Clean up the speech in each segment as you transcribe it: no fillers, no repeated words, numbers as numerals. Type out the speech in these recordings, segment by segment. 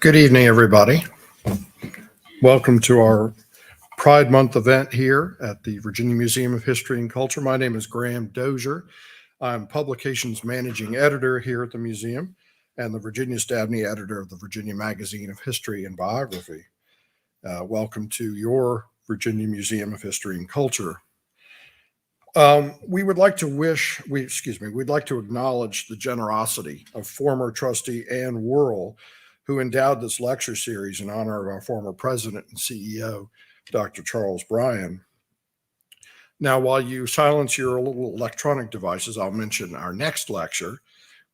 Good evening, everybody. Welcome to our Pride Month event here at the Virginia Museum of History and Culture. My name is Graham Dozier. I'm Publications Managing Editor here at the museum and the Virginia Stabney Editor of the Virginia Magazine of History and Biography. Welcome to your Virginia Museum of History and Culture. We'd like to acknowledge the generosity of former trustee Ann Worrell, who endowed this lecture series in honor of our former president and CEO, Dr. Charles Bryan. Now, while you silence your little electronic devices, I'll mention our next lecture,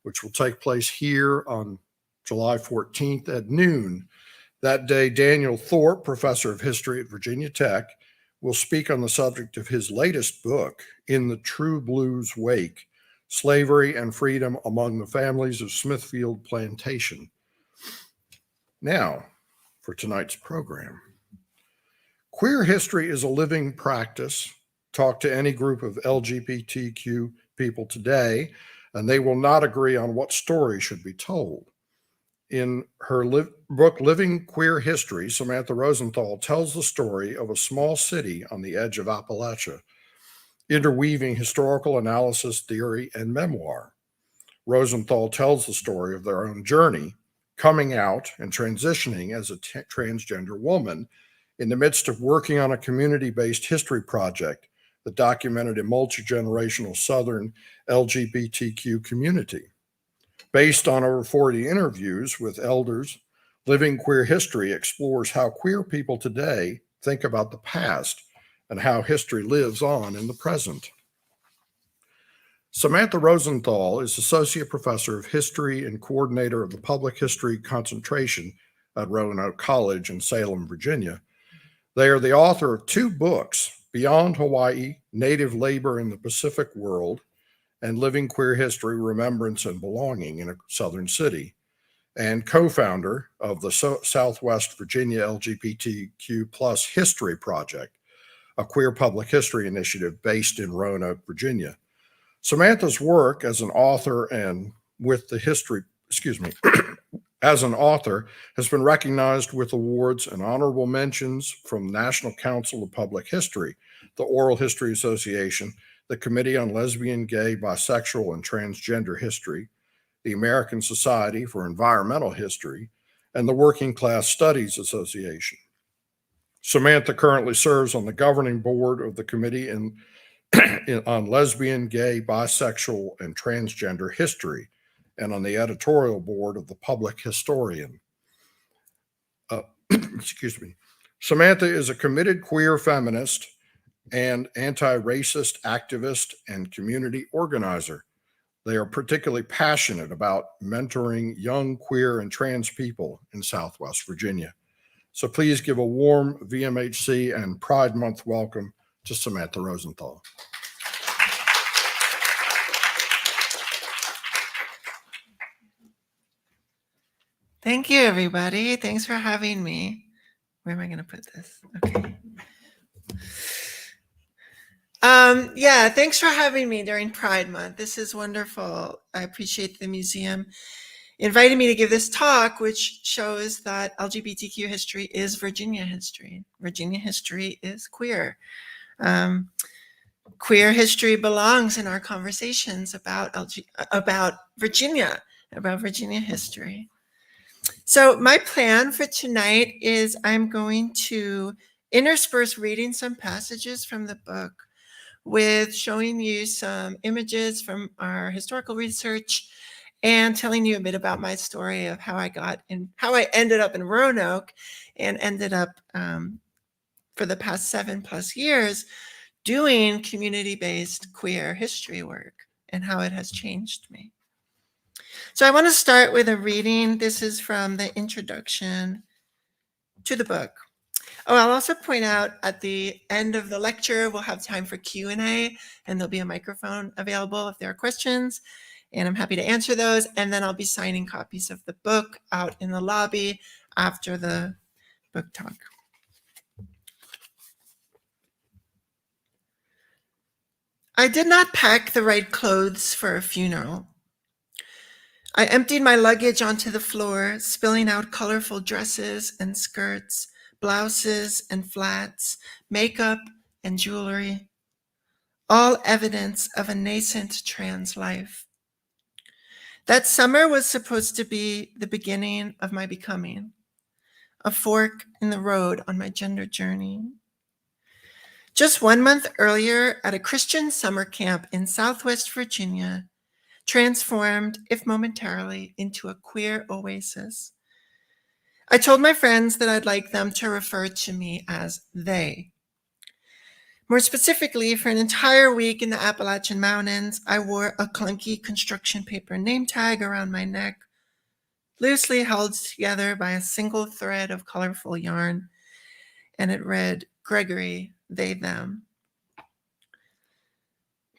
which will take place here on July 14th at noon. That day, Daniel Thorpe, professor of history at Virginia Tech, will speak on the subject of his latest book, In the True Blue's Wake, Slavery and Freedom Among the Families of Smithfield Plantation. Now, for tonight's program. Queer history is a living practice. Talk to any group of LGBTQ people today, and they will not agree on what story should be told. In her book, Living Queer History, Samantha Rosenthal tells the story of a small city on the edge of Appalachia, interweaving historical analysis, theory, and memoir. Rosenthal tells the story of their own journey, coming out and transitioning as a transgender woman in the midst of working on a community-based history project that documented a multi-generational Southern LGBTQ community. Based on over 40 interviews with elders, Living Queer History explores how queer people today think about the past and how history lives on in the present. Samantha Rosenthal is Associate Professor of History and Coordinator of the Public History Concentration at Roanoke College in Salem, Virginia. They are the author of two books, Beyond Hawaii, Native Labor in the Pacific World, and Living Queer History, Remembrance and Belonging in a Southern City, and co-founder of the Southwest Virginia LGBTQ+ History Project, a queer public history initiative based in Roanoke, Virginia. Samantha's work as an author as an author has been recognized with awards and honorable mentions from National Council of Public History, the Oral History Association, the Committee on Lesbian, Gay, Bisexual, and Transgender History, the American Society for Environmental History, and the Working Class Studies Association. Samantha currently serves on the governing board of the Committee on Lesbian, Gay, Bisexual, and Transgender History, and on the editorial board of the Public Historian. Samantha is a committed queer feminist and anti-racist activist and community organizer. They are particularly passionate about mentoring young queer and trans people in Southwest Virginia. So please give a warm VMHC and Pride Month welcome to Samantha Rosenthal. Thank you, everybody. Thanks for having me. Where am I going to put this? Okay. Thanks for having me during Pride Month. This is wonderful. I appreciate the museum inviting me to give this talk, which shows that LGBTQ history is Virginia history. Virginia history is queer. Queer history belongs in our conversations about Virginia history. So my plan for tonight is I'm going to intersperse reading some passages from the book with showing you some images from our historical research and telling you a bit about my story of how I ended up in Roanoke and ended up for the past 7+ years doing community-based queer history work and how it has changed me. So I want to start with a reading. This is from the introduction to the book. Oh, I'll also point out at the end of the lecture, we'll have time for Q&A, and there'll be a microphone available if there are questions, and I'm happy to answer those. And then I'll be signing copies of the book out in the lobby after the book talk. I did not pack the right clothes for a funeral. I emptied my luggage onto the floor, spilling out colorful dresses and skirts, blouses and flats, makeup and jewelry, all evidence of a nascent trans life. That summer was supposed to be the beginning of my becoming, a fork in the road on my gender journey. Just 1 month earlier, at a Christian summer camp in Southwest Virginia, transformed, if momentarily, into a queer oasis, I told my friends that I'd like them to refer to me as they. More specifically, for an entire week in the Appalachian Mountains, I wore a clunky construction paper name tag around my neck, loosely held together by a single thread of colorful yarn, and it read, Gregory, they, them.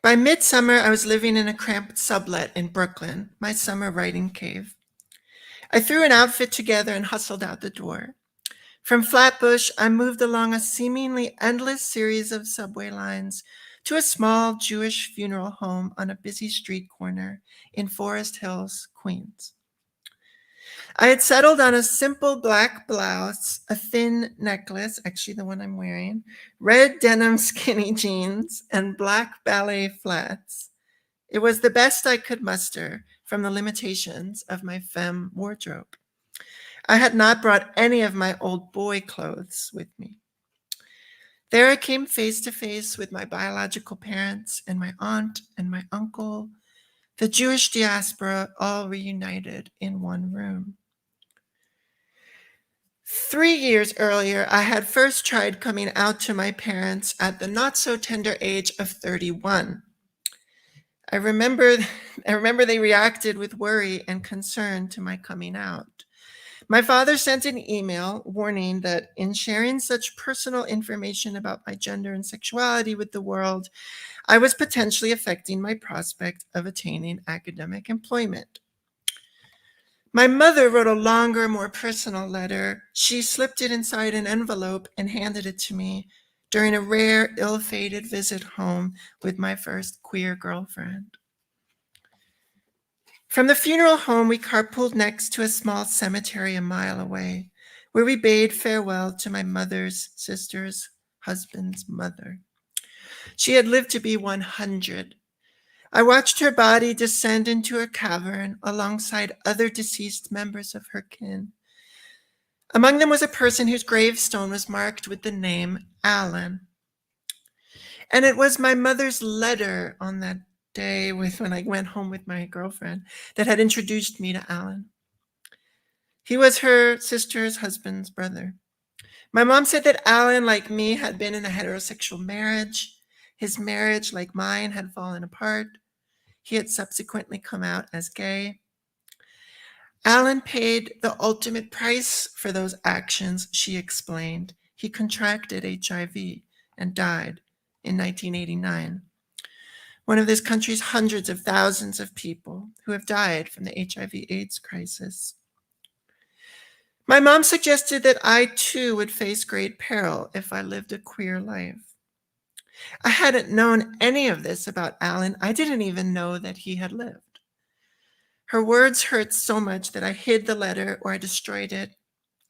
By midsummer, I was living in a cramped sublet in Brooklyn, my summer writing cave. I threw an outfit together and hustled out the door. From Flatbush, I moved along a seemingly endless series of subway lines to a small Jewish funeral home on a busy street corner in Forest Hills, Queens. I had settled on a simple black blouse, a thin necklace, actually the one I'm wearing, red denim skinny jeans, and black ballet flats. It was the best I could muster from the limitations of my femme wardrobe. I had not brought any of my old boy clothes with me. There I came face to face with my biological parents and my aunt and my uncle, the Jewish diaspora all reunited in one room. 3 years earlier, I had first tried coming out to my parents at the not so tender age of 31. I remember they reacted with worry and concern to my coming out. My father sent an email warning that in sharing such personal information about my gender and sexuality with the world, I was potentially affecting my prospect of attaining academic employment. My mother wrote a longer, more personal letter. She slipped it inside an envelope and handed it to me during a rare, ill-fated visit home with my first queer girlfriend. From the funeral home, we carpooled next to a small cemetery a mile away, where we bade farewell to my mother's sister's husband's mother. She had lived to be 100. I watched her body descend into a cavern alongside other deceased members of her kin. Among them was a person whose gravestone was marked with the name Alan. And it was my mother's letter on that day when I went home with my girlfriend that had introduced me to Alan. He was her sister's husband's brother. My mom said that Alan, like me, had been in a heterosexual marriage. His marriage, like mine, had fallen apart. He had subsequently come out as gay. Alan paid the ultimate price for those actions, she explained. He contracted HIV and died in 1989. One of this country's hundreds of thousands of people who have died from the HIV/AIDS crisis. My mom suggested that I too would face great peril if I lived a queer life. I hadn't known any of this about Alan. I didn't even know that he had lived. Her words hurt so much that I hid the letter or I destroyed it.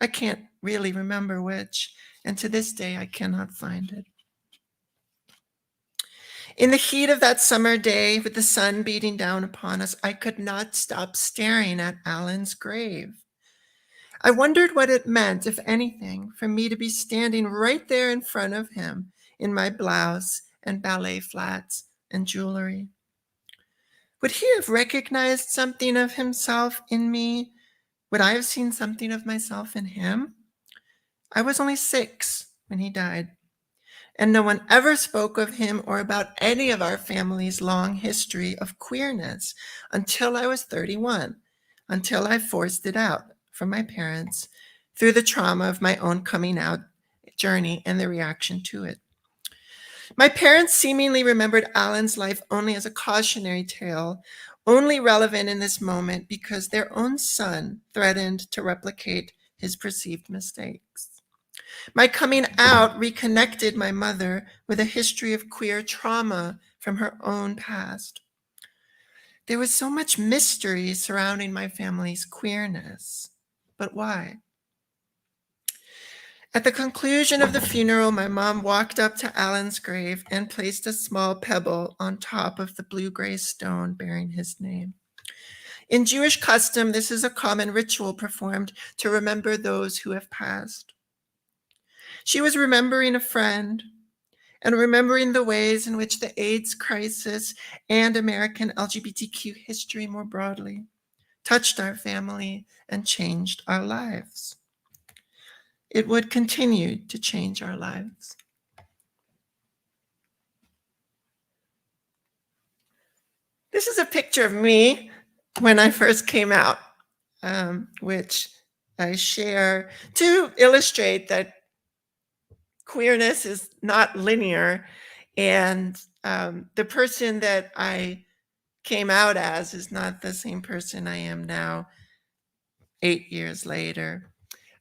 I can't really remember which, and to this day I cannot find it. In the heat of that summer day, with the sun beating down upon us, I could not stop staring at Alan's grave. I wondered what it meant, if anything, for me to be standing right there in front of him in my blouse and ballet flats and jewelry. Would he have recognized something of himself in me? Would I have seen something of myself in him? I was only 6 when he died, and no one ever spoke of him or about any of our family's long history of queerness until I was 31, until I forced it out from my parents through the trauma of my own coming out journey and the reaction to it. My parents seemingly remembered Alan's life only as a cautionary tale, only relevant in this moment because their own son threatened to replicate his perceived mistakes. My coming out reconnected my mother with a history of queer trauma from her own past. There was so much mystery surrounding my family's queerness. But why? At the conclusion of the funeral, my mom walked up to Alan's grave and placed a small pebble on top of the blue-gray stone bearing his name. In Jewish custom, this is a common ritual performed to remember those who have passed. She was remembering a friend and remembering the ways in which the AIDS crisis and American LGBTQ history more broadly touched our family and changed our lives. It would continue to change our lives. This is a picture of me when I first came out, which I share to illustrate that queerness is not linear, and the person that I came out as is not the same person I am now 8 years later.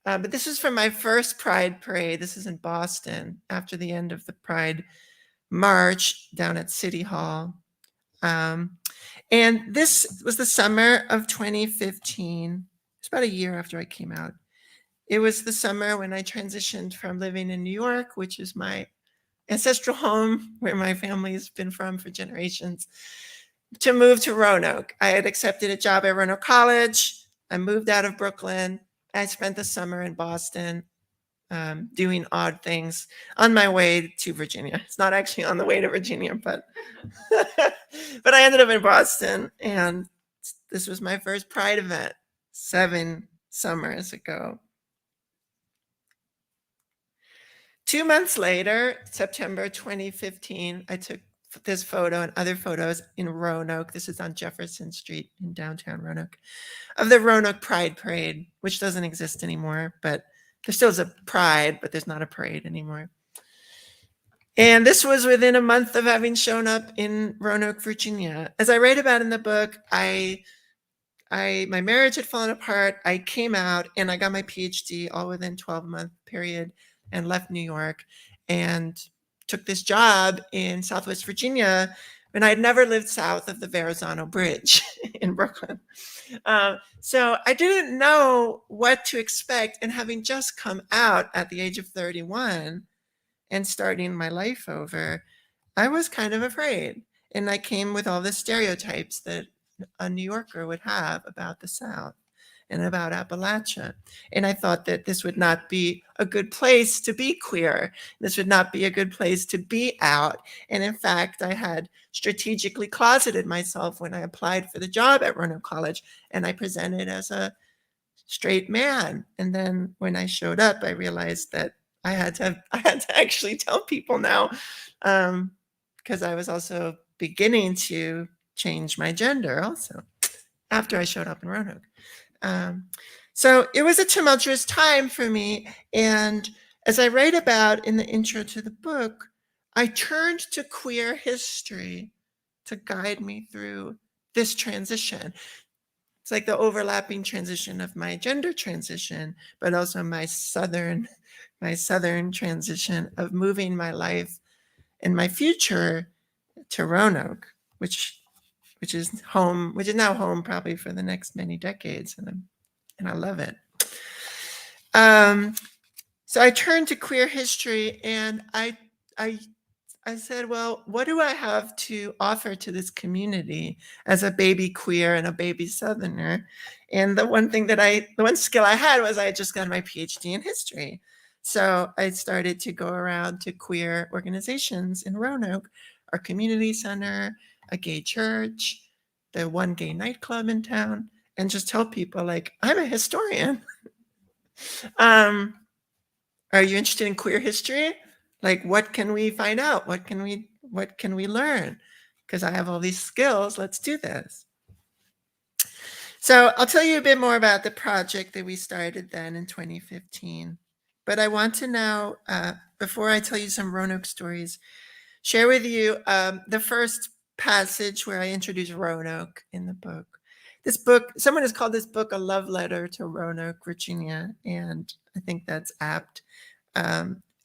But this is from my first Pride Parade. This is in Boston after the end of the Pride March down at City Hall. And this was the summer of 2015. It's about a year after I came out. It was the summer when I transitioned from living in New York, which is my ancestral home, where my family has been from for generations, to move to Roanoke. I had accepted a job at Roanoke College. I moved out of Brooklyn. I spent the summer in Boston doing odd things on my way to Virginia. It's not actually on the way to Virginia, but but I ended up in Boston, and this was my first Pride event 7 summers ago. 2 months later, September 2015, I took this photo and other photos in Roanoke. This is on Jefferson Street in downtown Roanoke, of the Roanoke Pride Parade, which doesn't exist anymore, but there still is a pride, but there's not a parade anymore. And this was within a month of having shown up in Roanoke, Virginia. As I write about in the book, my marriage had fallen apart. I came out and I got my PhD all within 12-month period and left New York and took this job in Southwest Virginia when I had never lived south of the Verrazano Bridge in Brooklyn. So I didn't know what to expect. And having just come out at the age of 31 and starting my life over, I was kind of afraid. And I came with all the stereotypes that a New Yorker would have about the South and about Appalachia. And I thought that this would not be a good place to be queer. This would not be a good place to be out. And in fact, I had strategically closeted myself when I applied for the job at Roanoke College, and I presented as a straight man. And then when I showed up, I realized that I had to actually tell people now, because I was also beginning to change my gender also after I showed up in Roanoke. So it was a tumultuous time for me. And as I write about in the intro to the book, I turned to queer history to guide me through this transition. It's like the overlapping transition of my gender transition, but also my southern transition of moving my life and my future to Roanoke, which is home, which is now home probably for the next many decades, and I love it. So I turned to queer history, and I said, well, what do I have to offer to this community as a baby queer and a baby Southerner? And the one skill I had was I had just gotten my PhD in history. So I started to go around to queer organizations in Roanoke, our community center, a gay church, the one gay nightclub in town, and just tell people, like, I'm a historian. Are you interested in queer history? Like, what can we find out? What can we learn? Because I have all these skills. Let's do this. So I'll tell you a bit more about the project that we started then in 2015. But I want to now, before I tell you some Roanoke stories, share with you the first passage where I introduce Roanoke in the book. This book, someone has called this book a love letter to Roanoke, Virginia, and I think that's apt.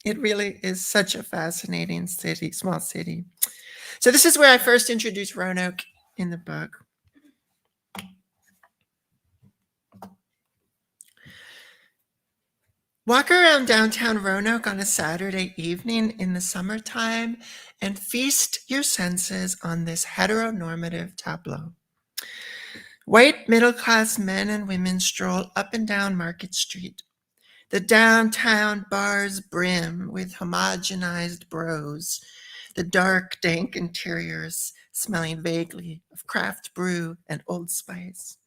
It really is such a fascinating city, small city. So this is where I first introduced Roanoke in the book. Walk around downtown Roanoke on a Saturday evening in the summertime and feast your senses on this heteronormative tableau. White middle-class men and women stroll up and down Market Street. The downtown bars brim with homogenized bros, the dark, dank interiors smelling vaguely of craft brew and Old Spice.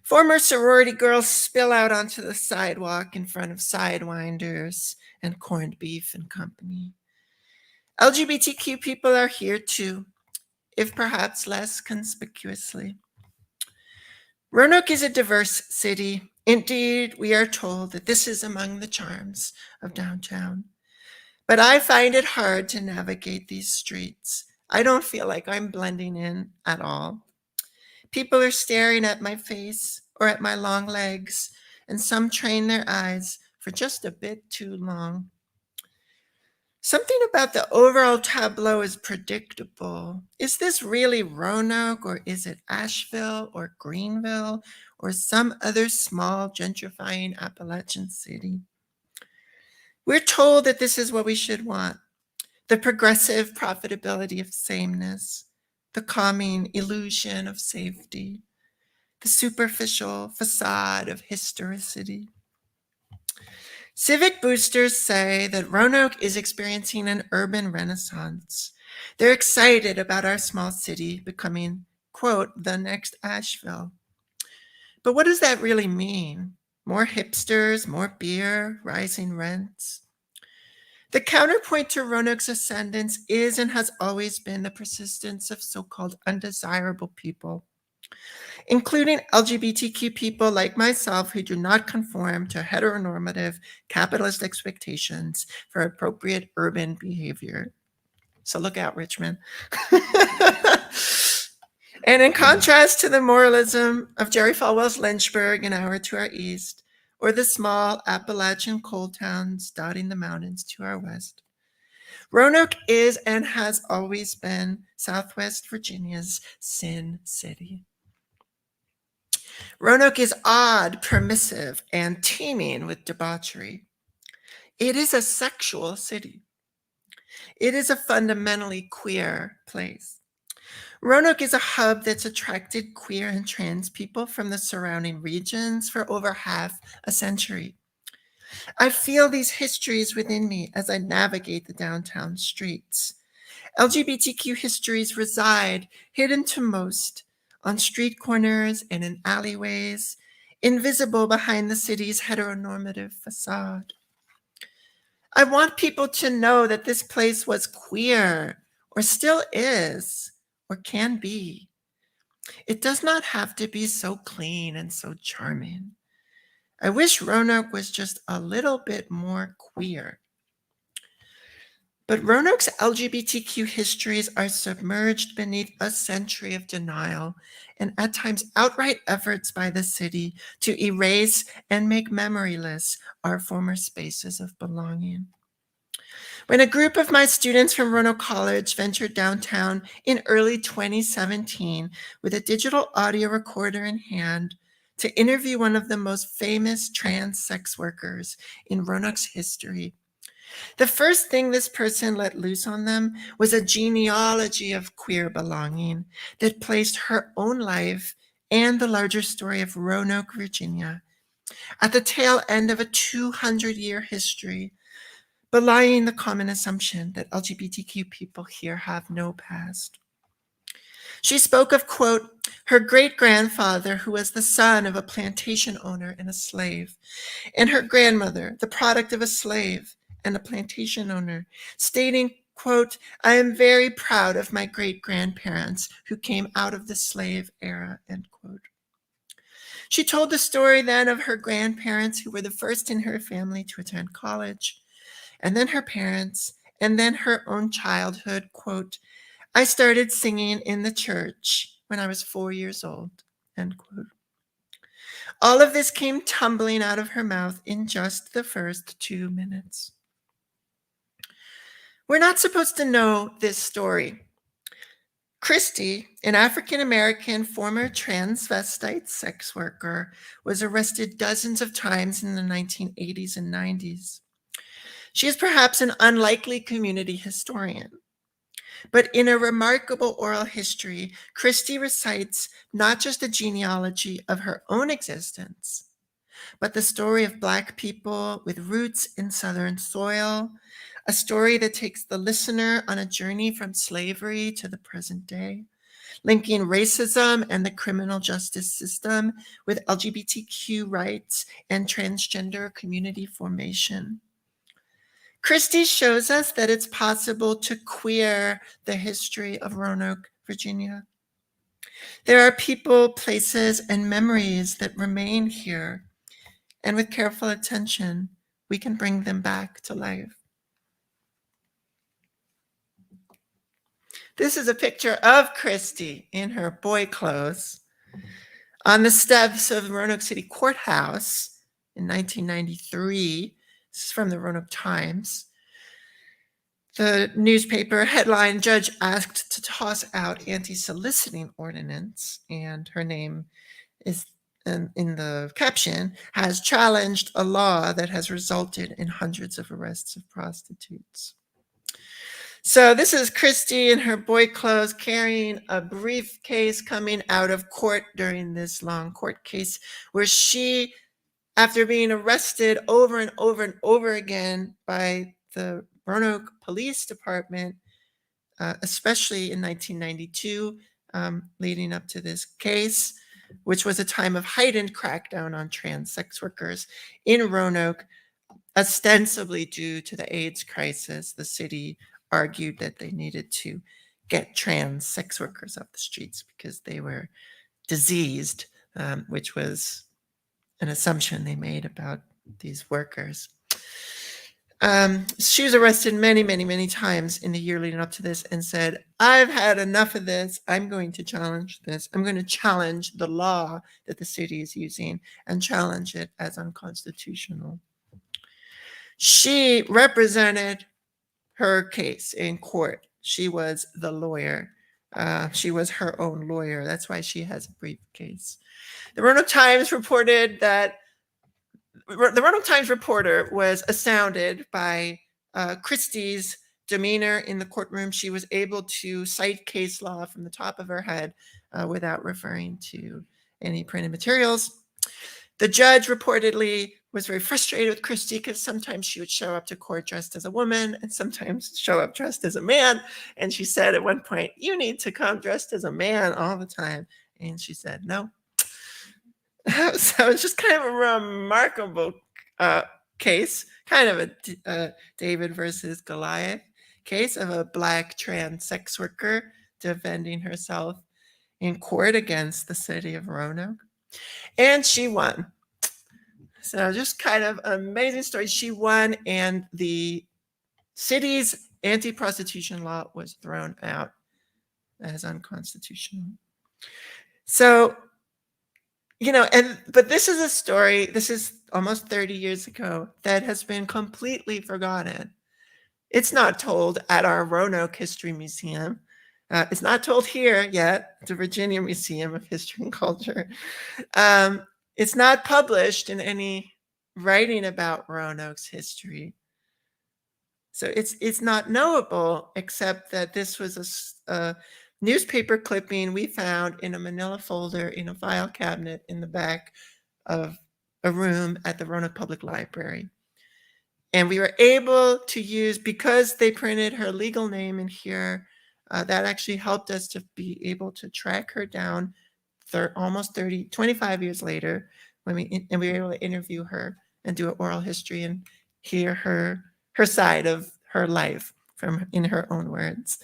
Former sorority girls spill out onto the sidewalk in front of Sidewinders and Corned Beef and Company. LGBTQ people are here too, if perhaps less conspicuously. Roanoke is a diverse city. Indeed, we are told that this is among the charms of downtown. But I find it hard to navigate these streets. I don't feel like I'm blending in at all. People are staring at my face or at my long legs, and some train their eyes for just a bit too long. Something about the overall tableau is predictable. Is this really Roanoke, or is it Asheville or Greenville or some other small gentrifying Appalachian city? We're told that this is what we should want: the progressive profitability of sameness, the calming illusion of safety, the superficial facade of historicity. Civic boosters say that Roanoke is experiencing an urban renaissance. They're excited about our small city becoming, quote, the next Asheville. But what does that really mean? More hipsters, more beer, rising rents? The counterpoint to Roanoke's ascendance is and has always been the persistence of so-called undesirable people, including LGBTQ people like myself who do not conform to heteronormative capitalist expectations for appropriate urban behavior. So look out, Richmond. And in contrast to the moralism of Jerry Falwell's Lynchburg, an hour to our east, or the small Appalachian coal towns dotting the mountains to our west, Roanoke is and has always been Southwest Virginia's Sin City. Roanoke is odd, permissive, and teeming with debauchery. It is a sexual city. It is a fundamentally queer place. Roanoke is a hub that's attracted queer and trans people from the surrounding regions for over half a century. I feel these histories within me as I navigate the downtown streets. LGBTQ histories reside, hidden to most, on street corners and in alleyways, invisible behind the city's heteronormative facade. I want people to know that this place was queer, or still is, or can be. It does not have to be so clean and so charming. I wish Roanoke was just a little bit more queer. But Roanoke's LGBTQ histories are submerged beneath a century of denial and at times outright efforts by the city to erase and make memoryless our former spaces of belonging. When a group of my students from Roanoke College ventured downtown in early 2017 with a digital audio recorder in hand to interview one of the most famous trans sex workers in Roanoke's history, the first thing this person let loose on them was a genealogy of queer belonging that placed her own life and the larger story of Roanoke, Virginia, at the tail end of a 200-year history, belying the common assumption that LGBTQ people here have no past. She spoke of, quote, her great-grandfather, who was the son of a plantation owner and a slave, and her grandmother, the product of a slave and a plantation owner, stating, quote, I am very proud of my great-grandparents who came out of the slave era, end quote. She told the story then of her grandparents who were the first in her family to attend college, and then her parents, and then her own childhood, quote, I started singing in the church when I was 4 years old, end quote. All of this came tumbling out of her mouth in just the first 2 minutes. We're not supposed to know this story. Christy, an African-American former transvestite sex worker, was arrested dozens of times in the 1980s and 90s. She is perhaps an unlikely community historian. But in a remarkable oral history, Christy recites not just the genealogy of her own existence, but the story of Black people with roots in Southern soil, a story that takes the listener on a journey from slavery to the present day, linking racism and the criminal justice system with LGBTQ rights and transgender community formation. Christy shows us that it's possible to queer the history of Roanoke, Virginia. There are people, places, and memories that remain here, and with careful attention, we can bring them back to life. This is a picture of Christy in her boy clothes on the steps of Roanoke City Courthouse in 1993. This is from the Roanoke Times. The newspaper headline, "Judge asked to toss out anti-soliciting ordinance," and her name is in the caption, "has challenged a law that has resulted in hundreds of arrests of prostitutes." So this is Christy in her boy clothes carrying a briefcase coming out of court during this long court case where she, after being arrested over and over and over again by the Roanoke Police Department, especially in 1992, leading up to this case, which was a time of heightened crackdown on trans sex workers in Roanoke, ostensibly due to the AIDS crisis. The city argued that they needed to get trans sex workers off the streets because they were diseased, which was an assumption they made about these workers. She was arrested many, many, many times in the year leading up to this and said, "I've had enough of this. I'm going to challenge this. I'm going to challenge the law that the city is using and challenge it as unconstitutional." She represented her case in court. She was the lawyer. She was her own lawyer. That's why she has a briefcase. The Roanoke Times reported that the Roanoke Times reporter was astounded by Christie's demeanor in the courtroom. She was able to cite case law from the top of her head without referring to any printed materials. The judge reportedly was very frustrated with Christy because sometimes she would show up to court dressed as a woman and sometimes show up dressed as a man. And she said at one point, "You need to come dressed as a man all the time." And she said, "No." So it's just kind of a remarkable case, kind of a David versus Goliath case of a Black trans sex worker defending herself in court against the city of Roanoke. And she won. So just kind of amazing story. She won, and the city's anti-prostitution law was thrown out as unconstitutional. So, but this is a story, this is almost 30 years ago, that has been completely forgotten. It's not told at our Roanoke History Museum. It's not told here yet, the Virginia Museum of History and Culture. It's not published in any writing about Roanoke's history. So it's not knowable, except that this was a newspaper clipping we found in a manila folder in a file cabinet in the back of a room at the Roanoke Public Library. And we were able to use, because they printed her legal name in here, that actually helped us to be able to track her down almost 25 years later, and we were able to interview her and do an oral history and hear her side of her life in her own words.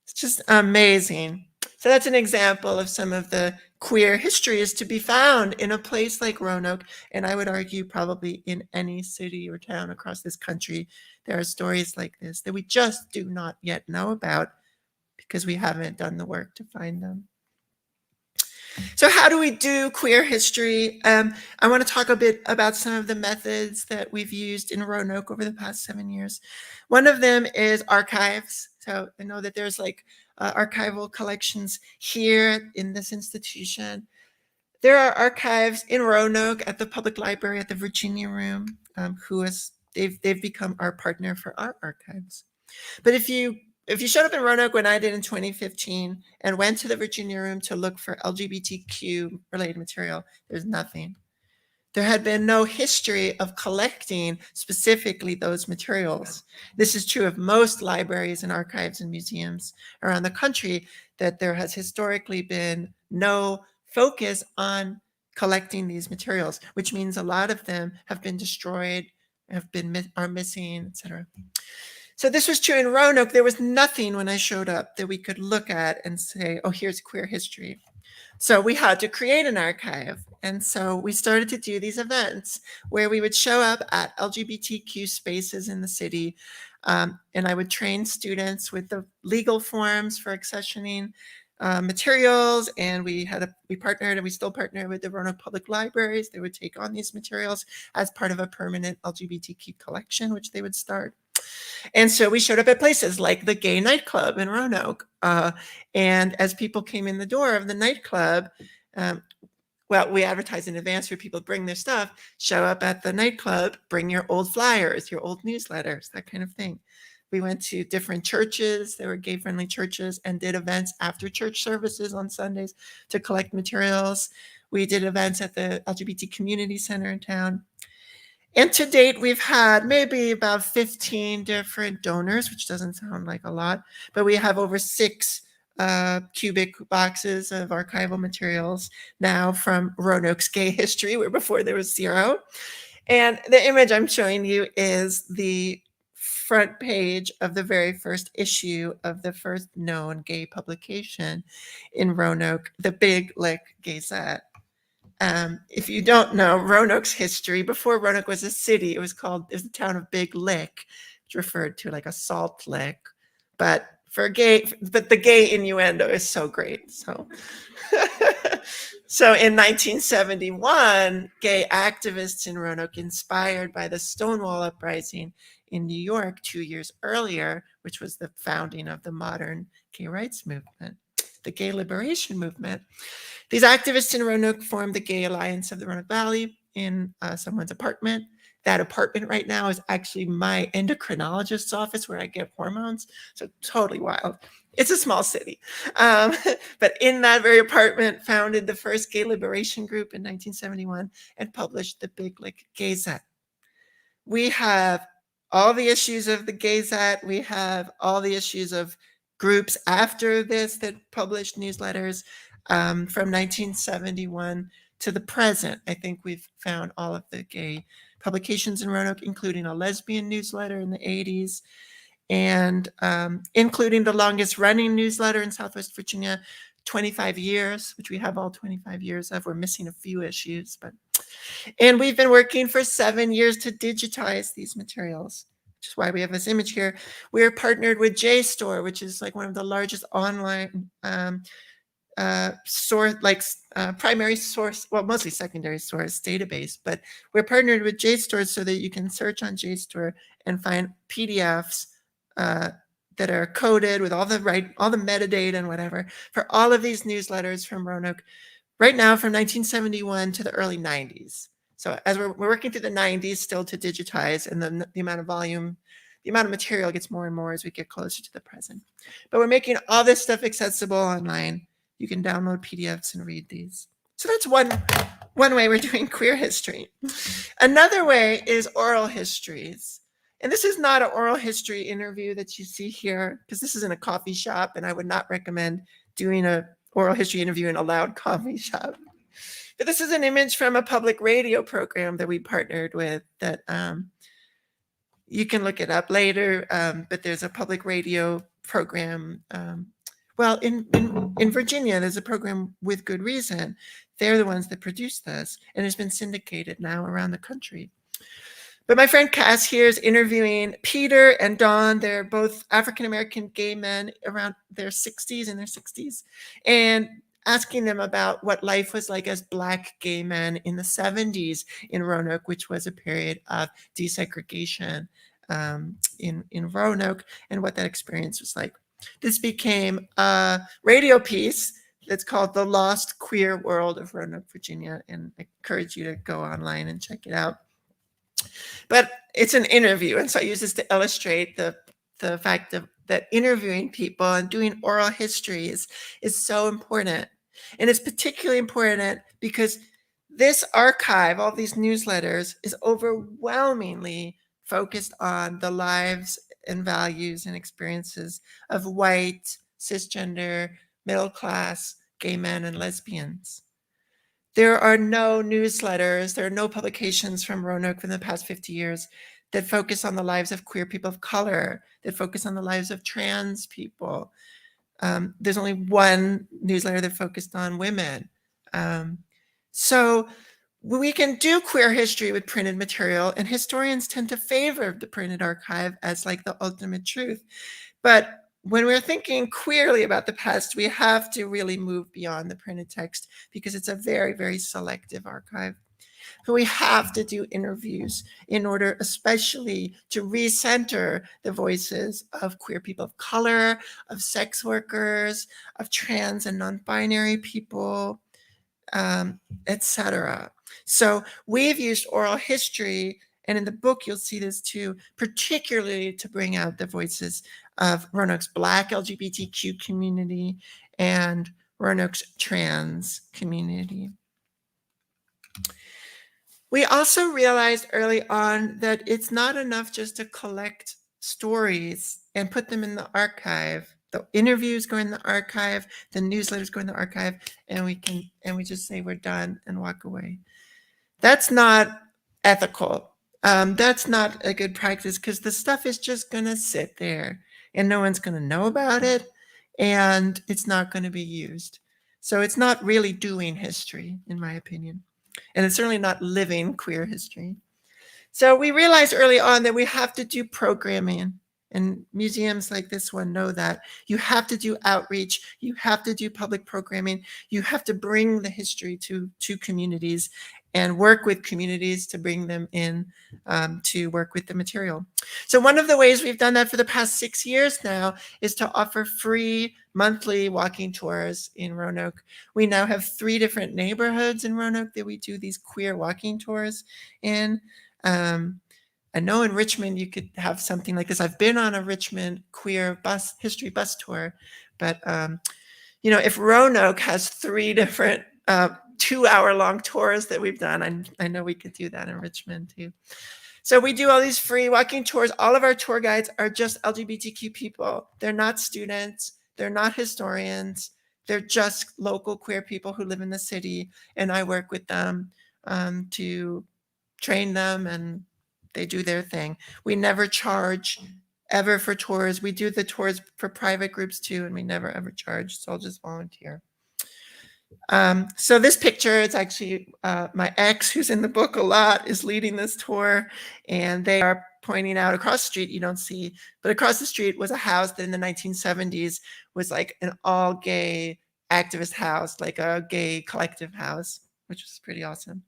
It's just amazing. So that's an example of some of the queer histories to be found in a place like Roanoke, and I would argue probably in any city or town across this country. There are stories like this that we just do not yet know about because we haven't done the work to find them. So how do we do queer history? I want to talk a bit about some of the methods that we've used in Roanoke over the past 7 years. One of them is archives. So I know that there's like archival collections here in this institution. There are archives in Roanoke at the public library at the Virginia Room, they've become our partner for our archives. But if you showed up in Roanoke when I did in 2015 and went to the Virginia Room to look for LGBTQ related material, there's nothing. There had been no history of collecting specifically those materials. This is true of most libraries and archives and museums around the country, that there has historically been no focus on collecting these materials, which means a lot of them have been destroyed, are missing, etc. So this was true in Roanoke. There was nothing when I showed up that we could look at and say, oh, here's queer history. So we had to create an archive. And so we started to do these events where we would show up at LGBTQ spaces in the city. And I would train students with the legal forms for accessioning materials. And we partnered, and we still partner with the Roanoke Public Libraries. They would take on these materials as part of a permanent LGBTQ collection, which they would start. And so we showed up at places like the gay nightclub in Roanoke. And as people came in the door of the nightclub, we advertise in advance for people to bring their stuff, show up at the nightclub, bring your old flyers, your old newsletters, that kind of thing. We went to different churches. There were gay-friendly churches, and did events after church services on Sundays to collect materials. We did events at the LGBT Community Center in town. And to date, we've had maybe about 15 different donors, which doesn't sound like a lot, but we have over 6 cubic boxes of archival materials now from Roanoke's gay history, where before there was 0. And the image I'm showing you is the front page of the very first issue of the first known gay publication in Roanoke, the Big Lick Gazette. If you don't know Roanoke's history, before Roanoke was a city, it was the town of Big Lick, which referred to like a salt lick. But the gay innuendo is so great. So, so in 1971, gay activists in Roanoke, inspired by the Stonewall Uprising in New York 2 years earlier, which was the founding of the modern gay rights movement, the gay liberation movement. These activists in Roanoke formed the Gay Alliance of the Roanoke Valley in someone's apartment. That apartment right now is actually my endocrinologist's office where I get hormones. So totally wild. It's a small city. But in that very apartment, founded the first gay liberation group in 1971 and published the Big Lick Gazette. We have all the issues of the Gazette. We have all the issues of groups after this that published newsletters from 1971 to the present. I think we've found all of the gay publications in Roanoke, including a lesbian newsletter in the 80s, and including the longest running newsletter in Southwest Virginia, 25 years, which we have all 25 years of. We're missing a few issues, and we've been working for 7 years to digitize these materials, which is why we have this image here. We're partnered with JSTOR, which is like one of the largest online primary source, well, mostly secondary source database, but we're partnered with JSTOR so that you can search on JSTOR and find PDFs that are coded with all the metadata and whatever for all of these newsletters from Roanoke, right now from 1971 to the early 90s. So as we're working through the 90s still to digitize, and the amount of volume, the amount of material gets more and more as we get closer to the present. But we're making all this stuff accessible online. You can download PDFs and read these. So that's one way we're doing queer history. Another way is oral histories. And this is not an oral history interview that you see here, because this is in a coffee shop, and I would not recommend doing an oral history interview in a loud coffee shop. But this is an image from a public radio program that we partnered with that you can look it up later, but there's a public radio program. In Virginia, there's a program with good reason. They're the ones that produce this, and it's been syndicated now around the country. But my friend Cass here is interviewing Peter and Dawn. They're both African-American gay men around their 60s, and asking them about what life was like as Black gay men in the 70s in Roanoke, which was a period of desegregation in Roanoke, and what that experience was like. This became a radio piece that's called The Lost Queer World of Roanoke, Virginia, and I encourage you to go online and check it out. But it's an interview, and so I use this to illustrate the fact that interviewing people and doing oral histories is so important. And it's particularly important because this archive, all these newsletters, is overwhelmingly focused on the lives and values and experiences of white, cisgender, middle class, gay men and lesbians. There are no newsletters, there are no publications from Roanoke in the past 50 years that focus on the lives of queer people of color, that focus on the lives of trans people. There's only one newsletter that focused on women. So we can do queer history with printed material, and historians tend to favor the printed archive as like the ultimate truth. But when we're thinking queerly about the past, we have to really move beyond the printed text because it's a very, very selective archive. So we have to do interviews in order especially to recenter the voices of queer people of color, of sex workers, of trans and non-binary people, etc. So we've used oral history, and in the book you'll see this too, particularly to bring out the voices of Roanoke's Black LGBTQ community and Roanoke's trans community. We also realized early on that it's not enough just to collect stories and put them in the archive. The interviews go in the archive, the newsletters go in the archive, and we just say we're done and walk away. That's not ethical. That's not a good practice because the stuff is just going to sit there and no one's going to know about it and it's not going to be used. So it's not really doing history, in my opinion. And it's certainly not living queer history. So we realized early on that we have to do programming, and museums like this one know that. You have to do outreach, you have to do public programming, you have to bring the history to communities and work with communities to bring them in to work with the material. So one of the ways we've done that for the past 6 years now is to offer free monthly walking tours in Roanoke. We now have 3 different neighborhoods in Roanoke that we do these queer walking tours in. I know in Richmond you could have something like this. I've been on a Richmond queer history bus tour, but if Roanoke has 3 different 2-hour-long tours that we've done, I know we could do that in Richmond too. So we do all these free walking tours. All of our tour guides are just LGBTQ people. They're not students. They're not historians. They're just local queer people who live in the city. And I work with them to train them, and they do their thing. We never charge ever for tours. We do the tours for private groups too, and we never ever charge. So I'll just volunteer. So this picture, it's actually my ex, who's in the book a lot, is leading this tour, and they are pointing out across the street, you don't see, but across the street was a house that in the 1970s was like an all gay activist house, like a gay collective house, which was pretty awesome.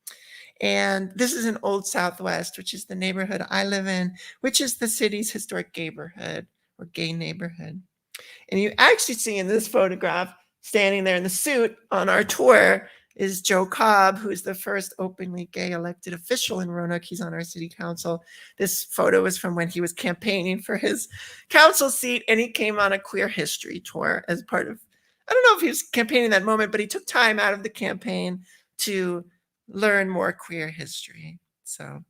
And this is in Old Southwest, which is the neighborhood I live in, which is the city's historic gayborhood or gay neighborhood. And you actually see in this photograph, standing there in the suit on our tour, is Joe Cobb, who is the first openly gay elected official in Roanoke. He's on our city council. This photo is from when he was campaigning for his council seat, and he came on a queer history tour as part of, I don't know if he was campaigning that moment, but he took time out of the campaign to learn more queer history. So,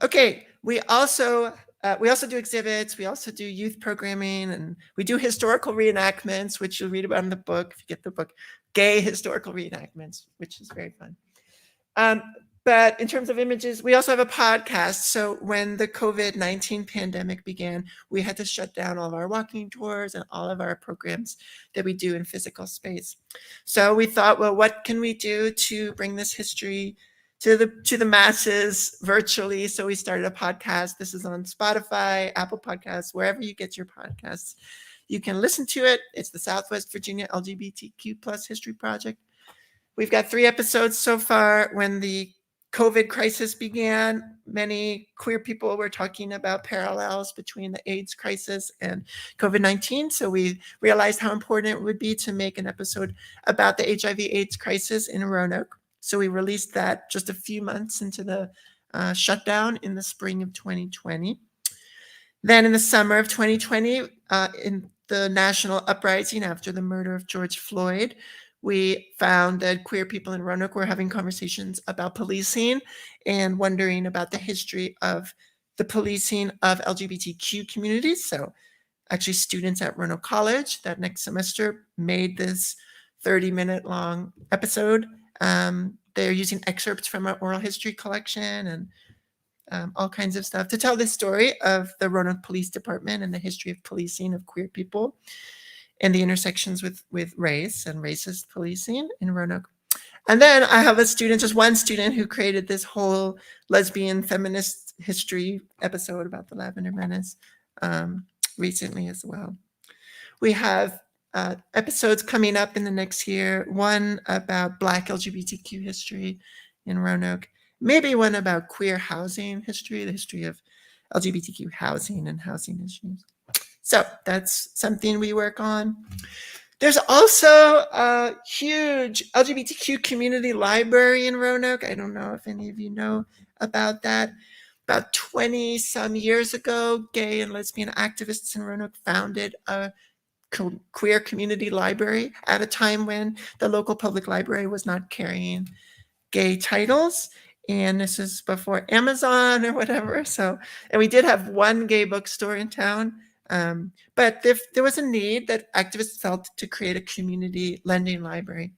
okay, we also do exhibits, we also do youth programming, and we do historical reenactments, which you'll read about in the book if you get the book, Gay Historical Reenactments, which is very fun. But in terms of images, we also have a podcast. So when the COVID-19 pandemic began, we had to shut down all of our walking tours and all of our programs that we do in physical space. So we thought, well, what can we do to bring this history to the masses virtually? So we started a podcast. This is on Spotify, Apple Podcasts, wherever you get your podcasts. you can listen to it. It's the Southwest Virginia LGBTQ plus History Project. We've got 3 episodes so far. When the COVID crisis began, many queer people were talking about parallels between the AIDS crisis and COVID-19. So we realized how important it would be to make an episode about the HIV/AIDS crisis in Roanoke. So we released that just a few months into the shutdown in the spring of 2020. Then in the summer of 2020, in the national uprising after the murder of George Floyd, we found that queer people in Roanoke were having conversations about policing and wondering about the history of the policing of LGBTQ communities. So actually students at Roanoke College that next semester made this 30-minute long episode. They're using excerpts from our oral history collection and all kinds of stuff to tell the story of the Roanoke Police Department and the history of policing of queer people and the intersections with race and racist policing in Roanoke. And then I have a student, just one student, who created this whole lesbian feminist history episode about the Lavender Menace recently as well. We have episodes coming up in the next year, one about Black LGBTQ history in Roanoke, maybe one about queer housing history, the history of LGBTQ housing and housing issues. So that's something we work on. There's also a huge LGBTQ community library in Roanoke. I don't know if any of you know about that. About 20 some years ago, gay and lesbian activists in Roanoke founded a queer community library at a time when the local public library was not carrying gay titles. And this is before Amazon or whatever. So, and we did have one gay bookstore in town. But there was a need that activists felt to create a community lending library.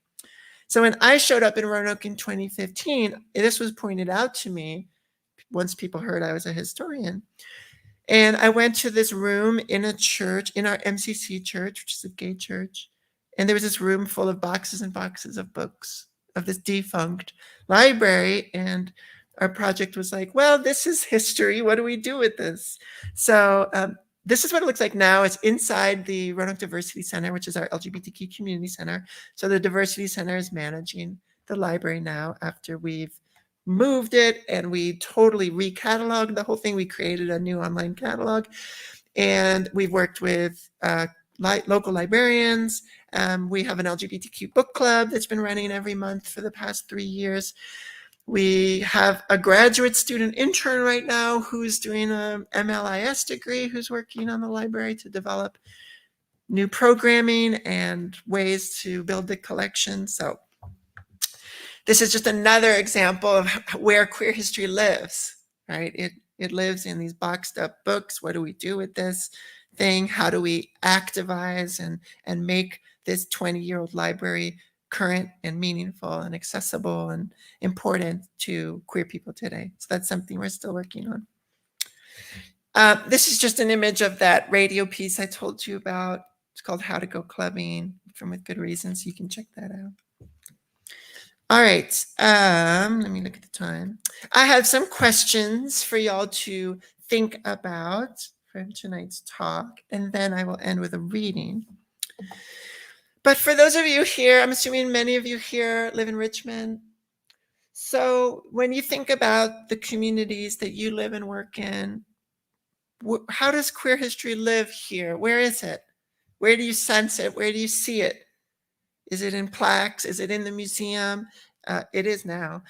So when I showed up in Roanoke in 2015, this was pointed out to me once people heard I was a historian. And I went to this room in a church, in our MCC church, which is a gay church. And there was this room full of boxes and boxes of books of this defunct library. And our project was like, well, this is history. What do we do with this? So this is what it looks like now. It's inside the Roanoke Diversity Center, which is our LGBTQ community center. So the Diversity Center is managing the library now after we've moved it and we totally recataloged the whole thing. We created a new online catalog and we've worked with local librarians. We have an LGBTQ book club that's been running every month for the past 3 years. We have a graduate student intern right now who's doing a MLIS degree, who's working on the library to develop new programming and ways to build the collection. So this is just another example of where queer history lives, right? It lives in these boxed up books. What do we do with this thing? How do we activize and make this 20-year-old library current and meaningful and accessible and important to queer people today? So that's something we're still working on. This is just an image of that radio piece I told you about. It's called How to Go Clubbing from With Good Reasons. You can check that out. All right, let me look at the time. I have some questions for y'all to think about from tonight's talk, and then I will end with a reading. But for those of you here, I'm assuming many of you here live in Richmond. So when you think about the communities that you live and work in, how does queer history live here? Where is it? Where do you sense it? Where do you see it? Is it in plaques? Is it in the museum? It is now.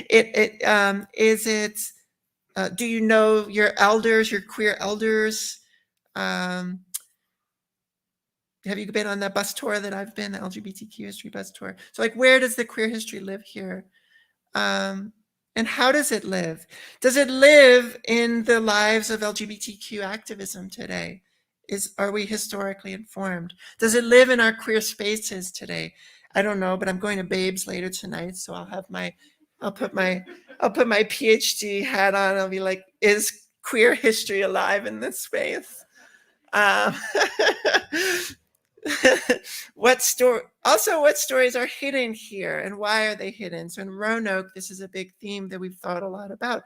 Is it? Do you know your elders, your queer elders? Have you been on that bus tour that I've been, the LGBTQ history bus tour? So, like, where does the queer history live here? And how does it live? Does it live in the lives of LGBTQ activism today? Are we historically informed? Does it live in our queer spaces today? I don't know, but I'm going to Babes later tonight, so I'll put my PhD hat on. I'll be like, is queer history alive in this space? What stories are hidden here and why are they hidden? So in Roanoke, this is a big theme that we've thought a lot about.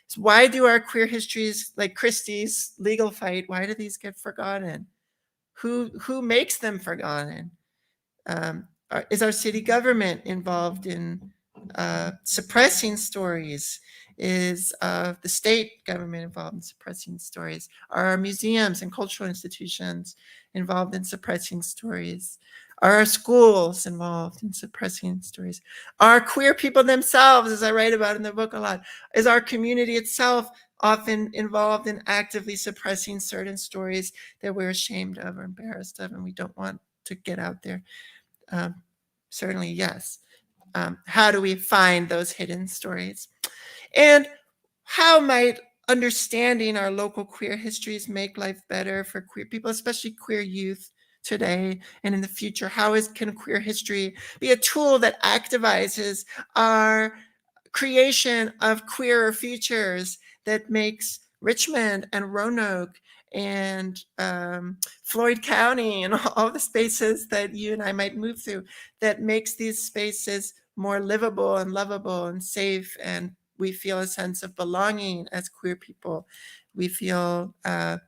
So why do our queer histories, like Christy's legal fight, why do these get forgotten? Who makes them forgotten? Is our city government involved in suppressing stories? Is the state government involved in suppressing stories? Are our museums and cultural institutions involved in suppressing stories? Are our schools involved in suppressing stories? Are queer people themselves, as I write about in the book a lot, is our community itself often involved in actively suppressing certain stories that we're ashamed of or embarrassed of and we don't want to get out there? Certainly, yes. How do we find those hidden stories? And how might understanding our local queer histories make life better for queer people, especially queer youth today and in the future? Can queer history be a tool that activizes our creation of queerer futures, that makes Richmond and Roanoke and Floyd County and all the spaces that you and I might move through, that makes these spaces more livable and lovable and safe, and we feel a sense of belonging as queer people. We feel a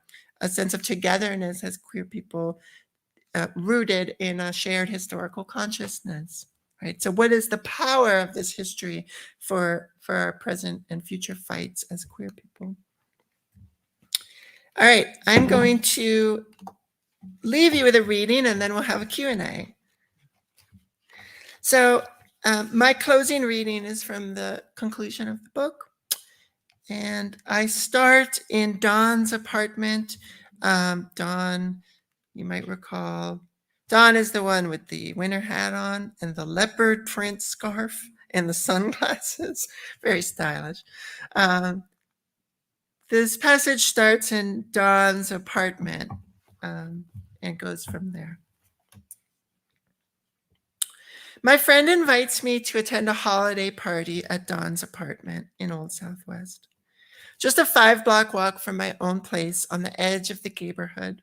sense of togetherness as queer people, rooted in a shared historical consciousness. Right. So, what is the power of this history for our present and future fights as queer people? All right, I'm going to leave you with a reading, and then we'll have a Q&A. So, my closing reading is from the conclusion of the book, and I start in Dawn's apartment. Dawn, you might recall, Dawn is the one with the winter hat on and the leopard print scarf and the sunglasses. Very stylish. This passage starts in Dawn's apartment and goes from there. My friend invites me to attend a holiday party at Dawn's apartment in Old Southwest, just a 5-block walk from my own place on the edge of the neighborhood.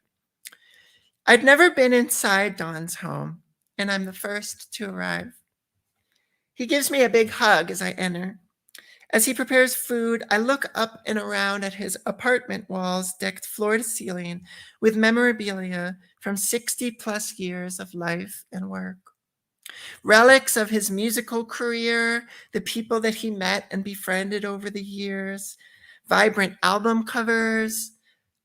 I'd never been inside Dawn's home, and I'm the first to arrive. He gives me a big hug as I enter. As he prepares food, I look up and around at his apartment walls decked floor to ceiling with memorabilia from 60-plus years of life and work. Relics of his musical career, the people that he met and befriended over the years, vibrant album covers,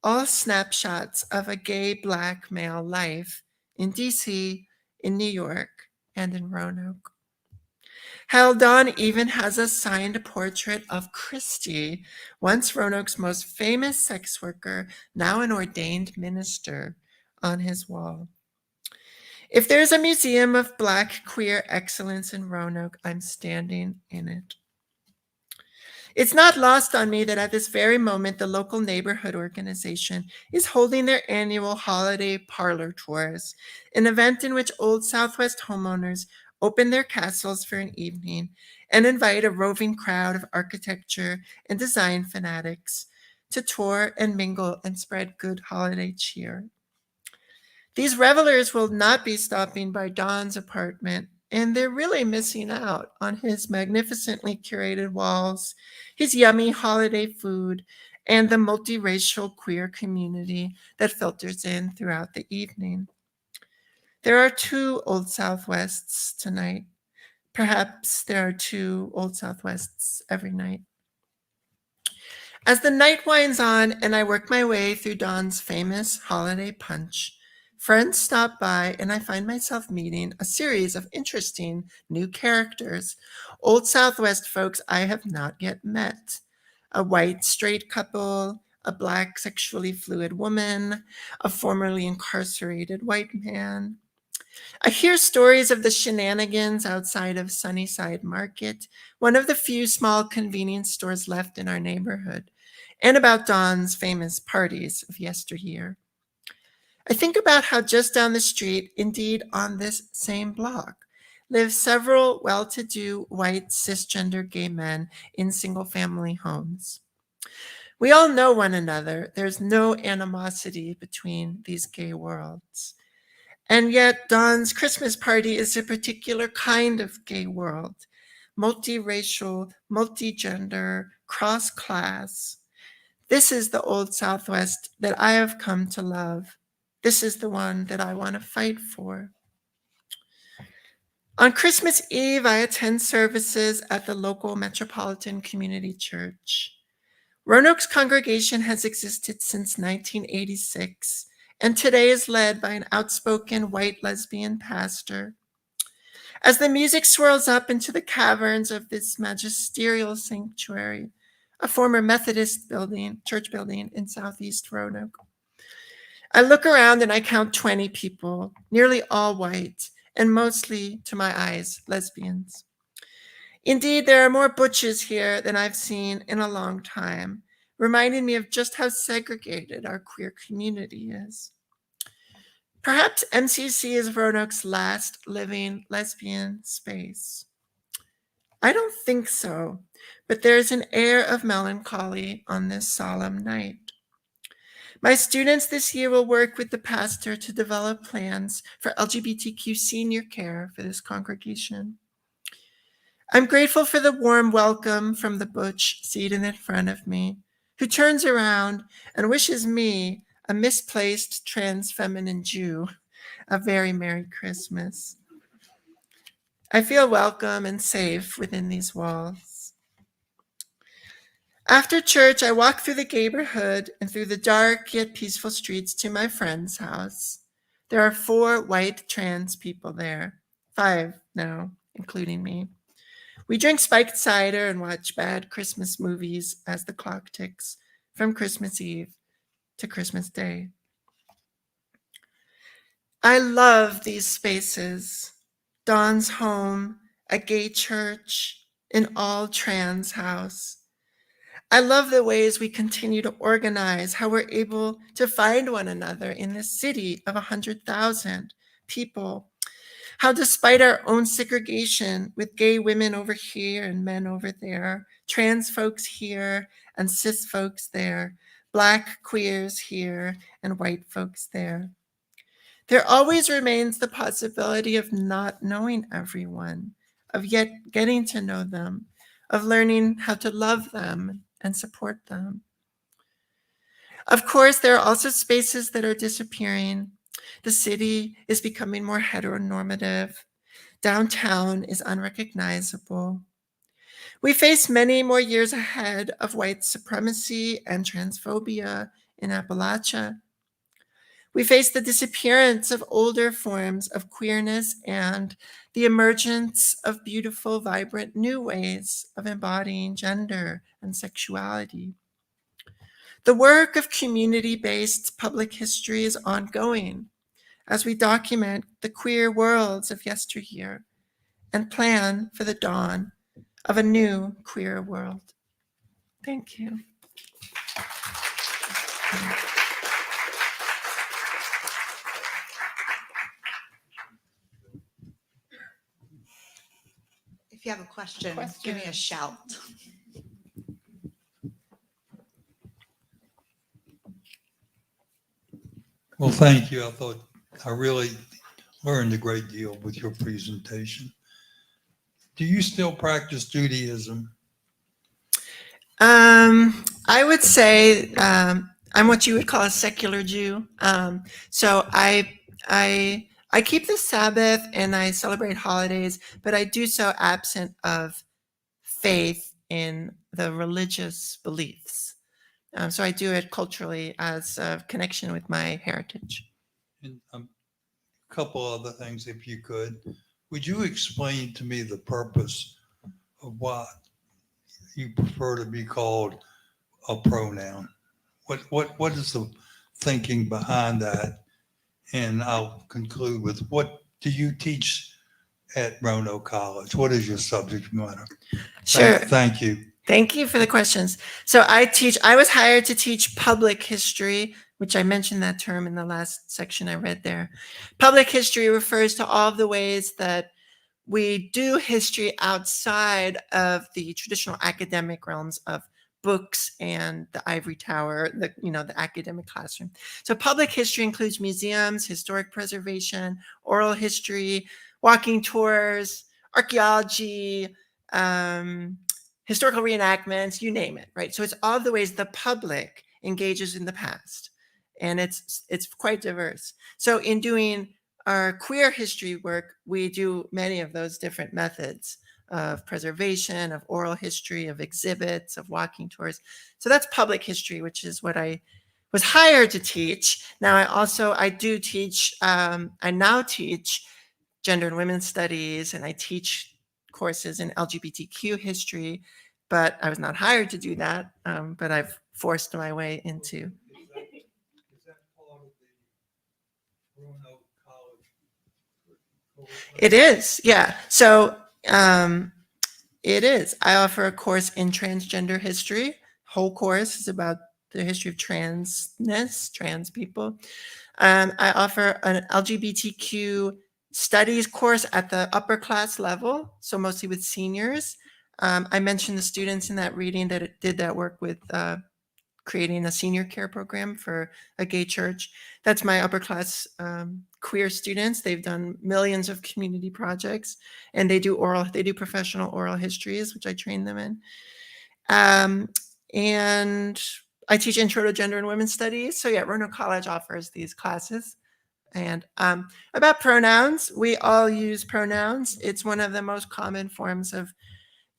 all snapshots of a gay Black male life in DC, in New York, and in Roanoke. Hell, Dawn even has a signed portrait of Christy, once Roanoke's most famous sex worker, now an ordained minister, on his wall. If there's a museum of Black queer excellence in Roanoke, I'm standing in it. It's not lost on me that at this very moment, the local neighborhood organization is holding their annual holiday parlor tours, an event in which Old Southwest homeowners open their castles for an evening and invite a roving crowd of architecture and design fanatics to tour and mingle and spread good holiday cheer. These revelers will not be stopping by Dawn's apartment, and they're really missing out on his magnificently curated walls, his yummy holiday food, and the multiracial queer community that filters in throughout the evening. There are 2 Old Southwests tonight. Perhaps there are 2 Old Southwests every night. As the night winds on and I work my way through Dawn's famous holiday punch, friends stop by and I find myself meeting a series of interesting new characters, Old Southwest folks I have not yet met. A white straight couple, a Black sexually fluid woman, a formerly incarcerated white man. I hear stories of the shenanigans outside of Sunnyside Market, one of the few small convenience stores left in our neighborhood, and about Dawn's famous parties of yesteryear. I think about how just down the street, indeed on this same block, live several well-to-do white cisgender gay men in single-family homes. We all know one another. There's no animosity between these gay worlds. And yet Dawn's Christmas party is a particular kind of gay world, multiracial, multigender, cross-class. This is the Old Southwest that I have come to love This is the one that I want to fight for. On Christmas Eve, I attend services at the local Metropolitan Community Church. Roanoke's congregation has existed since 1986, and today is led by an outspoken white lesbian pastor. As the music swirls up into the caverns of this magisterial sanctuary, a former Methodist church building in southeast Roanoke, I look around and I count 20 people, nearly all white, and mostly, to my eyes, lesbians. Indeed, there are more butches here than I've seen in a long time, reminding me of just how segregated our queer community is. Perhaps MCC is Roanoke's last living lesbian space. I don't think so, but there's an air of melancholy on this solemn night. My students this year will work with the pastor to develop plans for LGBTQ senior care for this congregation. I'm grateful for the warm welcome from the butch seated in front of me, who turns around and wishes me, a misplaced trans feminine Jew, a very Merry Christmas. I feel welcome and safe within these walls. After church, I walk through the neighborhood and through the dark yet peaceful streets to my friend's house. There are 4 white trans people there, 5 now, including me. We drink spiked cider and watch bad Christmas movies as the clock ticks from Christmas Eve to Christmas Day. I love these spaces. Dawn's home, a gay church, an all-trans house. I love the ways we continue to organize, how we're able to find one another in this city of 100,000 people. How despite our own segregation with gay women over here and men over there, trans folks here and cis folks there, Black queers here and white folks there, there always remains the possibility of not knowing everyone, of yet getting to know them, of learning how to love them and support them. Of course, there are also spaces that are disappearing. The city is becoming more heteronormative. Downtown is unrecognizable. We face many more years ahead of white supremacy and transphobia in Appalachia. We face the disappearance of older forms of queerness and the emergence of beautiful, vibrant new ways of embodying gender and sexuality. The work of community-based public history is ongoing as we document the queer worlds of yesteryear and plan for the dawn of a new queer world. Thank you. If you have a question, give me a shout. Well, thank you. I really learned a great deal with your presentation. Do you still practice Judaism? I would say I'm what you would call a secular Jew. So I keep the Sabbath and I celebrate holidays, but I do so absent of faith in the religious beliefs. So I do it culturally as a connection with my heritage. And a couple other things, if you could. Would you explain to me the purpose of why you prefer to be called a pronoun? What is the thinking behind that? And I'll conclude with, what do you teach at Roanoke College? What is your subject matter? Sure. Thank you. Thank you for the questions. So I was hired to teach public history, which I mentioned that term in the last section I read there. Public history refers to all of the ways that we do history outside of the traditional academic realms of books and the ivory tower, the academic classroom. So public history includes museums, historic preservation, oral history, walking tours, archaeology, historical reenactments, you name it, right? So it's all the ways the public engages in the past and it's quite diverse. So in doing our queer history work, we do many of those different methods of preservation, of oral history, of exhibits, of walking tours. So that's public history, which is what I was hired to teach. Now I do teach, I now teach gender and women's studies, and I teach courses in LGBTQ history, but I was not hired to do that. But I've forced my way into. Is that part of the Roanoke College? It is, yeah. So it is. I offer a course in transgender history. Whole course is about the history of transness, trans people. I offer an LGBTQ studies course at the upper class level, so mostly with seniors. I mentioned the students in that reading that did that work with creating a senior care program for a gay church. That's my upper class queer students. They've done millions of community projects, and they do professional oral histories, which I train them in. And I teach Intro to Gender and Women's Studies. So yeah, Roanoke College offers these classes. And about pronouns, we all use pronouns. It's one of the most common forms of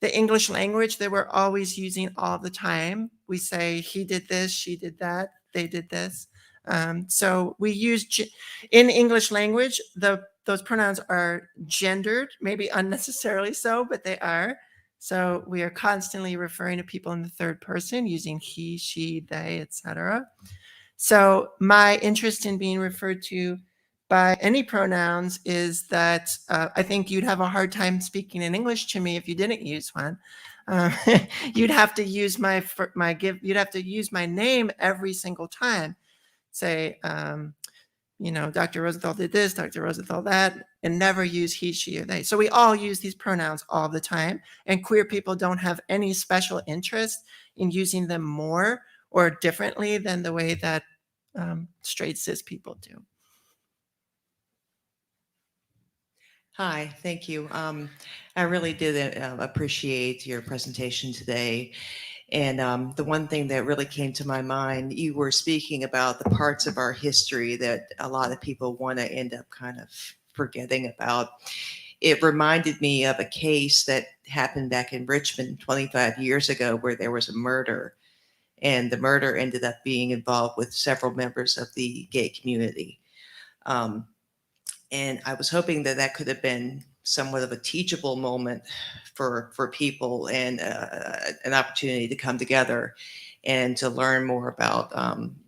the English language that we're always using all the time. We say he did this, she did that, they did this. So we use in English language, those pronouns are gendered, maybe unnecessarily so, but they are. So we are constantly referring to people in the third person using he, she, they, etc. So my interest in being referred to by any pronouns is that I think you'd have a hard time speaking in English to me if you didn't use one. You'd have to use you'd have to use my name every single time. Say, Dr. Rosenthal did this, Dr. Rosenthal that, and never use he, she, or they. So we all use these pronouns all the time, and queer people don't have any special interest in using them more or differently than the way that straight cis people do. Hi, thank you. I really did appreciate your presentation today. And the one thing that really came to my mind, you were speaking about the parts of our history that a lot of people want to end up kind of forgetting about. It reminded me of a case that happened back in Richmond 25 years ago where there was a murder. And the murder ended up being involved with several members of the gay community. And I was hoping that that could have been somewhat of a teachable moment for people and an opportunity to come together and to learn more about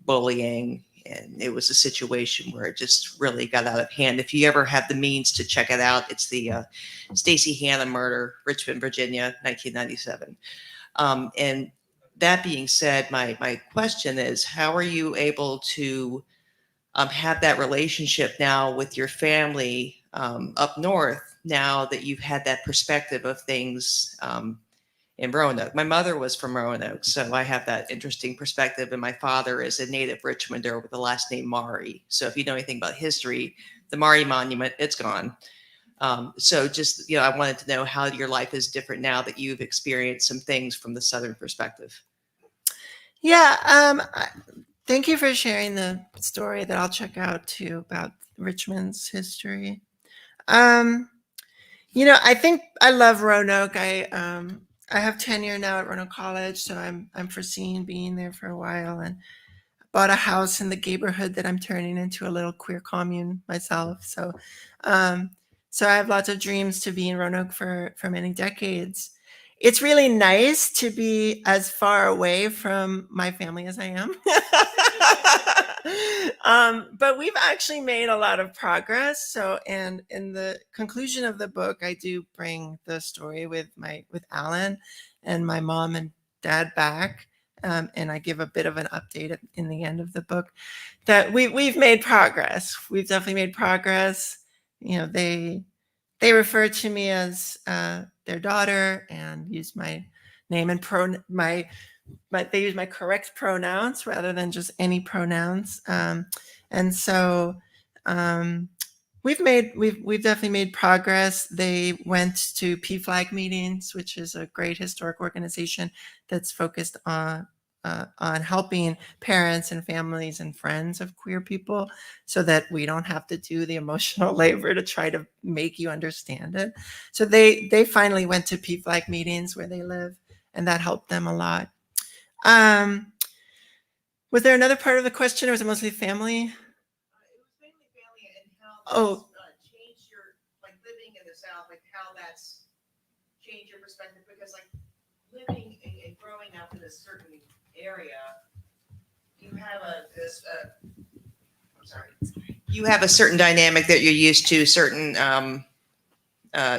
bullying. And it was a situation where it just really got out of hand. If you ever have the means to check it out, it's the Stacey Hannah murder, Richmond, Virginia, 1997. And that being said, my question is, how are you able to have that relationship now with your family up north, now that you've had that perspective of things in Roanoke? My mother was from Roanoke, so I have that interesting perspective, and my father is a native Richmonder with the last name Maury. So if you know anything about history, the Maury Monument, it's gone. So just, I wanted to know how your life is different now that you've experienced some things from the Southern perspective. Yeah, thank you for sharing the story that I'll check out too about Richmond's history. I think I love Roanoke. I have tenure now at Roanoke College, so I'm foreseeing being there for a while, and bought a house in the neighborhood that I'm turning into a little queer commune myself. So I have lots of dreams to be in Roanoke for many decades. It's really nice to be as far away from my family as I am. But we've actually made a lot of progress. So, and in the conclusion of the book, I do bring the story with Alan and my mom and dad back. And I give a bit of an update in the end of the book that we've made progress. We've definitely made progress. They refer to me as their daughter and use my name and they use my correct pronouns rather than just any pronouns. And so we've definitely made progress. They went to PFLAG meetings, which is a great historic organization that's focused on on helping parents and families and friends of queer people so that we don't have to do the emotional labor to try to make you understand it. So they finally went to PFLAG meetings where they live, and that helped them a lot. Was there another part of the question, or was it mostly family? It was mainly family and how Oh. that's changed your, like living in the South, like how that's changed your perspective, because like living and growing up in a certain area, you have you have a certain dynamic that you're used to, certain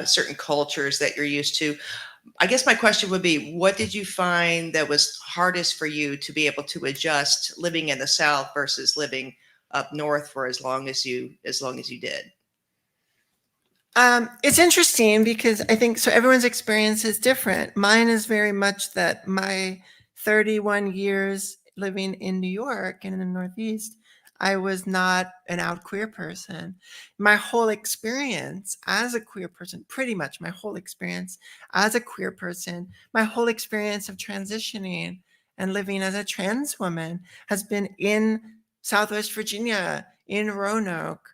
certain cultures that you're used to. I guess my question would be, what did you find that was hardest for you to be able to adjust living in the South versus living up north for as long as you did? It's interesting because I think so everyone's experience is different. Mine is very much that my 31 years living in New York and in the Northeast, I was not an out queer person. My whole experience as a queer person, pretty much my whole experience as a queer person, my whole experience of transitioning and living as a trans woman has been in Southwest Virginia, in Roanoke,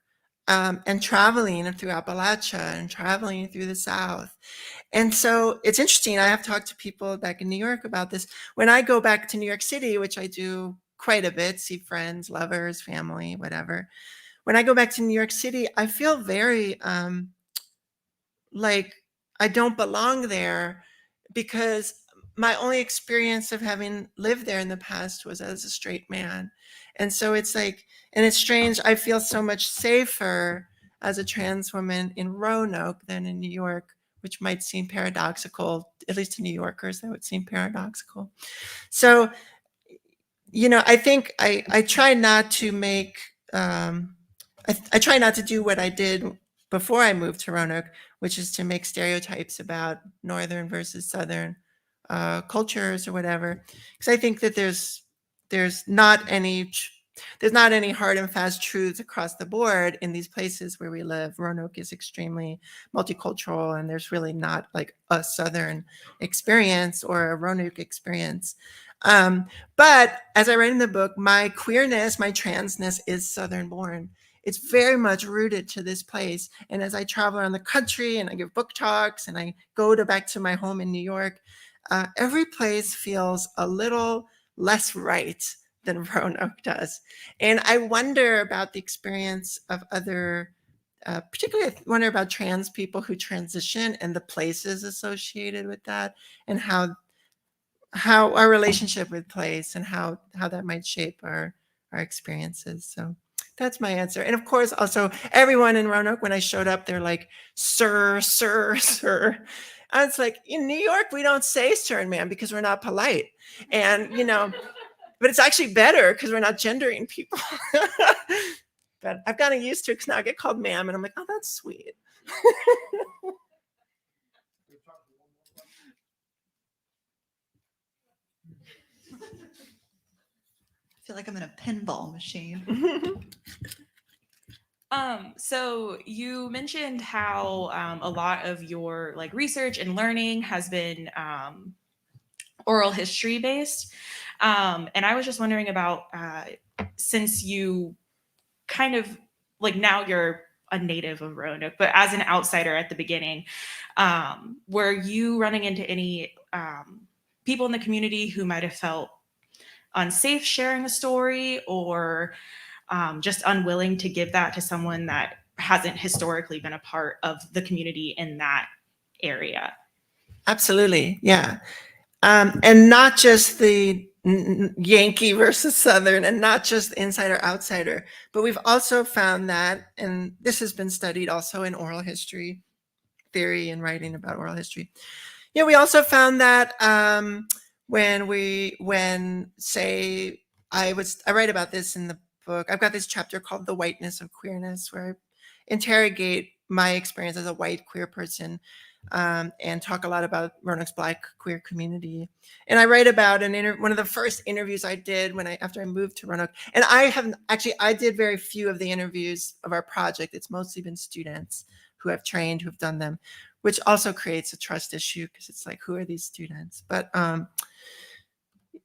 and traveling through Appalachia and traveling through the South. And so it's interesting. I have talked to people back in New York about this. When I go back to New York City, which I do quite a bit, see friends, lovers, family, whatever. When I go back to New York City, I feel very like I don't belong there because my only experience of having lived there in the past was as a straight man. And so it's like, and it's strange, I feel so much safer as a trans woman in Roanoke than in New York, which might seem paradoxical, at least to New Yorkers, that would seem paradoxical. So, I think I try not to make, I try not to do what I did before I moved to Roanoke, which is to make stereotypes about Northern versus Southern cultures or whatever. Because I think that there's not any hard and fast truths across the board in these places where we live. Roanoke is extremely multicultural, and there's really not like a Southern experience or a Roanoke experience. But as I write in the book, my queerness, my transness is Southern born. It's very much rooted to this place. And as I travel around the country and I give book talks and I go back to my home in New York, every place feels a little less right than Roanoke does. And I wonder about the experience of other, particularly I wonder about trans people who transition and the places associated with that, and how our relationship with place and how that might shape our experiences. So that's my answer. And of course, also everyone in Roanoke, when I showed up, they're like, sir, sir, sir. I was like, in New York, we don't say sir and ma'am because we're not polite. And, but it's actually better because we're not gendering people. But I've gotten used to it because now I get called ma'am and I'm like, oh, that's sweet. I feel like I'm in a pinball machine. So you mentioned how a lot of your like research and learning has been oral history based. And I was just wondering about since you kind of like now you're a native of Roanoke, but as an outsider at the beginning, were you running into any people in the community who might have felt unsafe sharing a story, or just unwilling to give that to someone that hasn't historically been a part of the community in that area? Absolutely, yeah. And not just the Yankee versus Southern, and not just insider outsider, but we've also found that, and this has been studied also in oral history theory and writing about oral history. Yeah, we also found that when say I write about this in the book. I've got this chapter called The Whiteness of Queerness, where I interrogate my experience as a white queer person, and talk a lot about Roanoke's Black queer community. And I write about one of the first interviews I did after I moved to Roanoke. And I did very few of the interviews of our project. It's mostly been students who have trained, who've done them, which also creates a trust issue because it's like, who are these students? But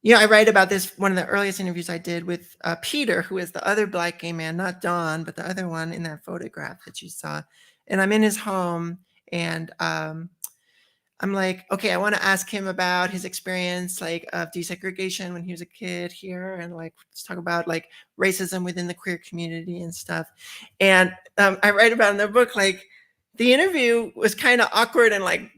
I write about this, one of the earliest interviews I did with Peter, who is the other Black gay man, not Don, but the other one in that photograph that you saw. And I'm in his home, and I'm like, okay, I want to ask him about his experience, like, of desegregation when he was a kid here, and like, let's talk about like racism within the queer community and stuff. And I write about in the book, like, the interview was kind of awkward and like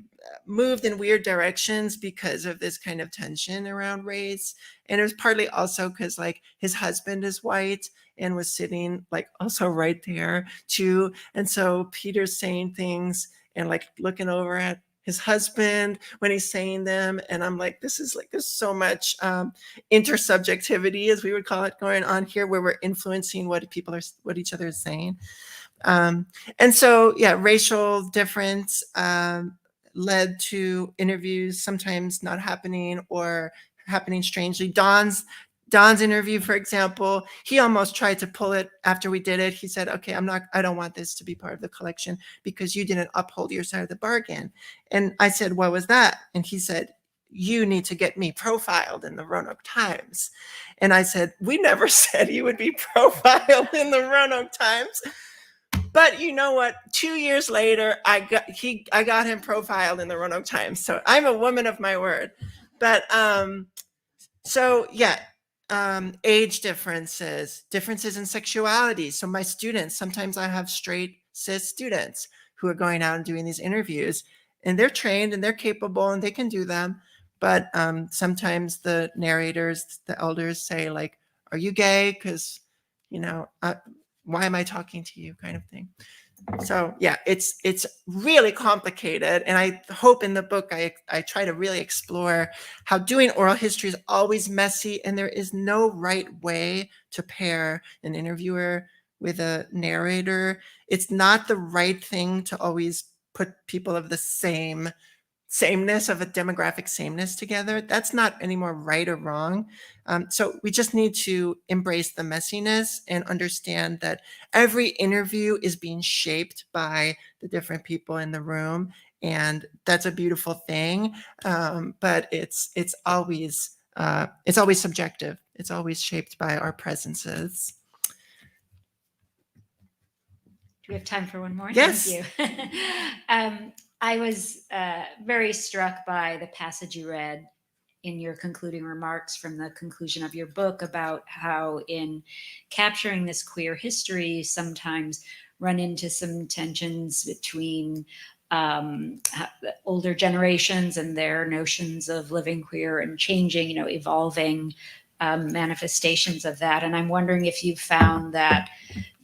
moved in weird directions because of this kind of tension around race. And it was partly also because like his husband is white and was sitting like also right there too. And so Peter's saying things and like looking over at his husband when he's saying them. And I'm like, this is like, there's so much intersubjectivity, as we would call it, going on here, where we're influencing what each other is saying. And so, yeah, racial difference led to interviews sometimes not happening or happening strangely. Don's interview, for example, he almost tried to pull it after we did it. He said, okay, I don't want this to be part of the collection because you didn't uphold your side of the bargain. And I said, what was that? And he said, you need to get me profiled in the Roanoke Times. And I said, we never said you would be profiled in the Roanoke Times. But you know what? 2 years later, I got him profiled in the Roanoke Times. So I'm a woman of my word. But so yeah, age differences in sexuality. So my students, sometimes I have straight cis students who are going out and doing these interviews, and they're trained and they're capable and they can do them. But sometimes the narrators, the elders say like, "Are you gay?" Because why am I talking to you, kind of thing. So yeah, it's really complicated. And I hope in the book, I try to really explore how doing oral history is always messy, and there is no right way to pair an interviewer with a narrator. It's not the right thing to always put people of the sameness, of a demographic sameness together. That's not any more right or wrong. So we just need to embrace the messiness and understand that every interview is being shaped by the different people in the room. And that's a beautiful thing. But it's always subjective. It's always shaped by our presences. Do we have time for one more? Yes. Thank you. I was very struck by the passage you read in your concluding remarks from the conclusion of your book about how in capturing this queer history, you sometimes run into some tensions between older generations and their notions of living queer and changing, evolving manifestations of that. And I'm wondering if you've found that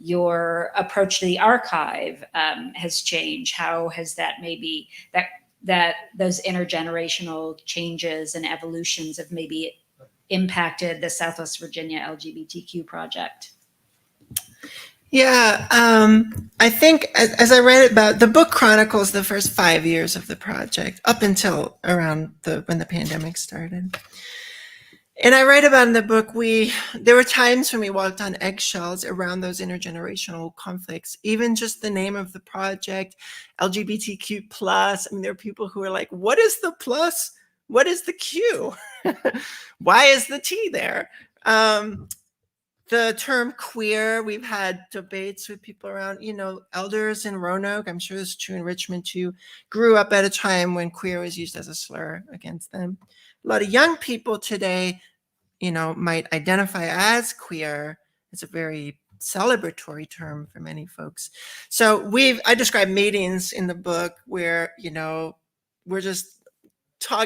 your approach to the archive has changed. How has that maybe that those intergenerational changes and evolutions have maybe impacted the Southwest Virginia LGBTQ project? Yeah, I think as I read about, the book chronicles the first 5 years of the project up until around when the pandemic started. And I write about in the book, there were times when we walked on eggshells around those intergenerational conflicts. Even just the name of the project, LGBTQ plus. I mean, there are people who are like, what is the plus? What is the Q? Why is the T there? The term queer, we've had debates with people around, elders in Roanoke, I'm sure this is true in Richmond too, grew up at a time when queer was used as a slur against them. A lot of young people today, might identify as queer. It's a very celebratory term for many folks. So I describe meetings in the book where, we're just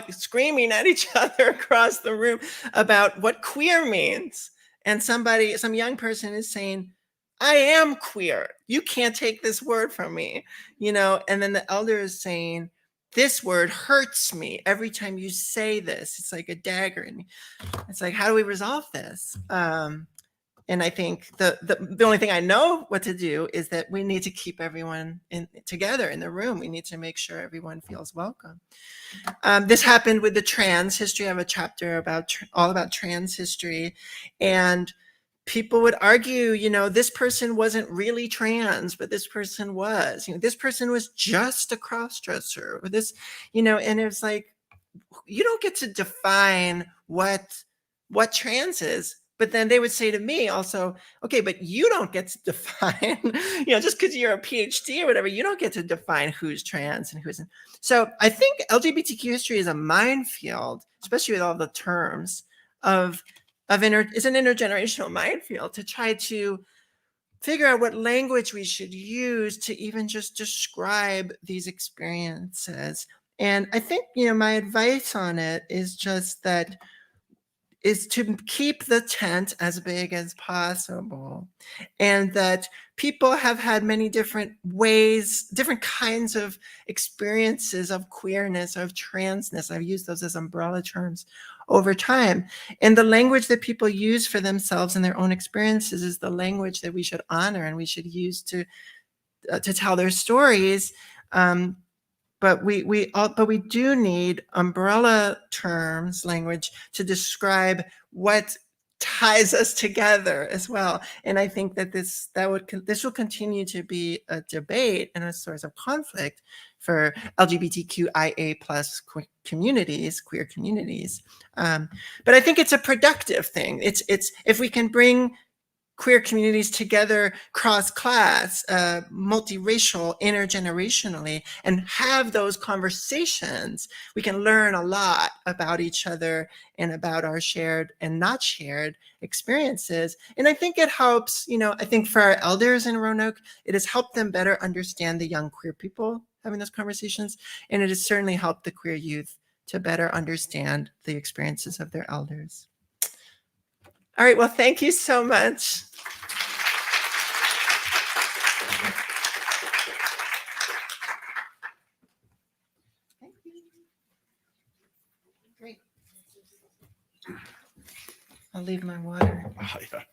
screaming at each other across the room about what queer means. And some young person is saying, I am queer. You can't take this word from me, and then the elder is saying, this word hurts me every time you say this. It's like a dagger. And it's like, how do we resolve this? And I think the only thing I know what to do is that we need to keep everyone together in the room. We need to make sure everyone feels welcome. This happened with the trans history. I have a chapter all about trans history. And people would argue, this person wasn't really trans, but this person was. This person was just a crossdresser, or this, and it's like, you don't get to define what what trans is. But then they would say to me also, okay, but you don't get to define, just because you're a PhD or whatever, you don't get to define who's trans and who isn't. So I think LGBTQ history is a minefield, especially with all the terms it's an intergenerational minefield to try to figure out what language we should use to even just describe these experiences. And I think, my advice on it is just that is to keep the tent as big as possible, and that people have had many different ways, different kinds of experiences of queerness, of transness. I've used those as umbrella terms over time. And the language that people use for themselves and their own experiences is the language that we should honor and we should use to tell their stories. But we do need umbrella terms, language, to describe what ties us together as well. And I think that this will continue to be a debate and a source of conflict for LGBTQIA plus communities, queer communities. But I think it's a productive thing. It's if we can bring queer communities together cross-class, multiracial, intergenerationally, and have those conversations, we can learn a lot about each other and about our shared and not shared experiences. And I think it helps, I think for our elders in Roanoke, it has helped them better understand the young queer people having those conversations. And it has certainly helped the queer youth to better understand the experiences of their elders. All right, well, thank you so much. Great. I'll leave my water. Yeah.